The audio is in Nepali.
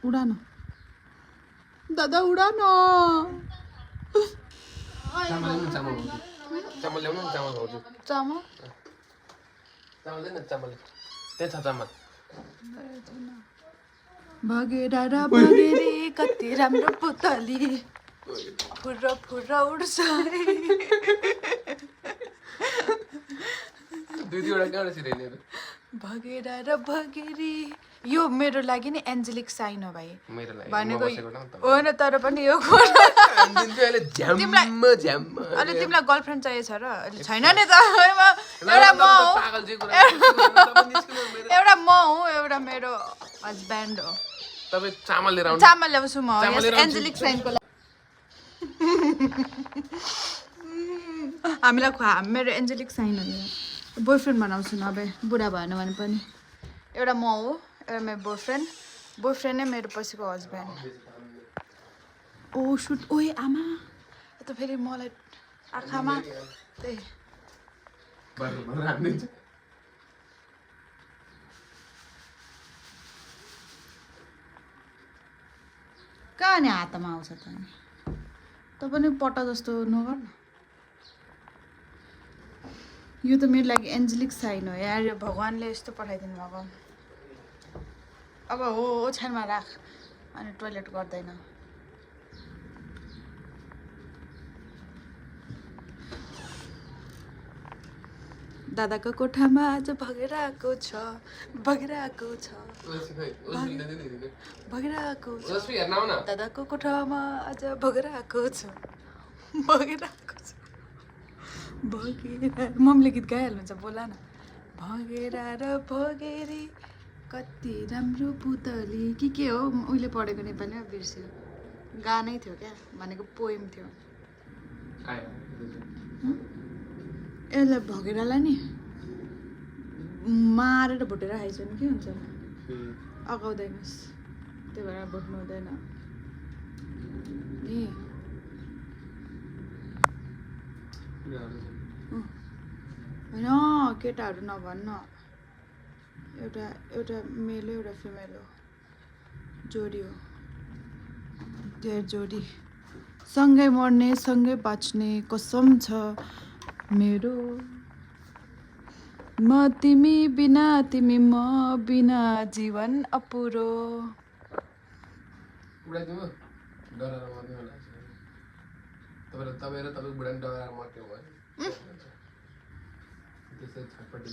उडा न दादा उडा न चामल ल्याउनु न चामल भाउजू चामल चामल न चामल त्यही छ चामल भगेरा र भगेरी कति राम्रो पुतली फुर फुर उड्छ दुईवटा कहाँबाट सिधै भगेरा र भगेरी यो मेरो लागि नि एन्जेलिक साइन हो भाइ मेरो लागि भनेको म होइन तर पनि यो अहिले झ्याम्म झ्याम्म अहिले तिमीलाई गर्लफ्रेन्ड चाहिएको छ र अहिले छैन नि त एउटा म हो पागल चाहिँ कुरा एउटा म हो एउटा मेरो हस्ब्यान्ड हो तपाईँ चामल लिएर आउनु चामल ल्याउँछु म चामल लिएर आउँछु। एन्जेलिक साइनको लागि हामीलाई खुवा मेरो एन्जेलिक साइन हो यो बोयफ्रेन्ड बनाउँछु न अब बुढा भएन भने पनि एउटा म हो एउटा मेरो बोयफ्रेन्ड नै मेरो पछिको हस्ब्यान्ड ओ सुट ओए आमा त फेरि मलाई आँखामा त्यही कहाँ नि हातमा आउँछ त नि त पनि पट्टा जस्तो नगर न यो त मेरो लागि एन्जेलिक साइन हो यार यो भगवान्ले यस्तो पठाइदिनु भएको अब हो ओछ्यानमा राख अनि टोइलेट गर्दैन दादाको कोठामा आज भगेर आएको छ दादाको कोठामा आज भगेर आएको छ भगेरा मम्मीले गीत गाइहाल्नुहुन्छ बोला न भगेरा र भगेरी कति राम्रो पुतली के हो उहिले पढेको नेपालीमा बिर्स्यो गानै थियो क्या भनेको पोएम थियो यसलाई भगेरालाई नि मारेर भुटेर खाइन्छ नि के हुन्छ अगाउँदैनस् त्यही भएर भुट्नु हुँदैन ए होइन केटाहरू नभन्न एउटा मेल हो एउटा फिमेल हो जोडी हो देयर जोडी सँगै मर्ने सँगै बाँच्ने कसम छ मेरो म तिमी बिना तिमी म बिना जीवन अपुरो उडाइदिनु डराएर मर्ने होला तपाईँ र तपाईँको बुढा डराएर मर्ने भयो त्यसै छटपट्टि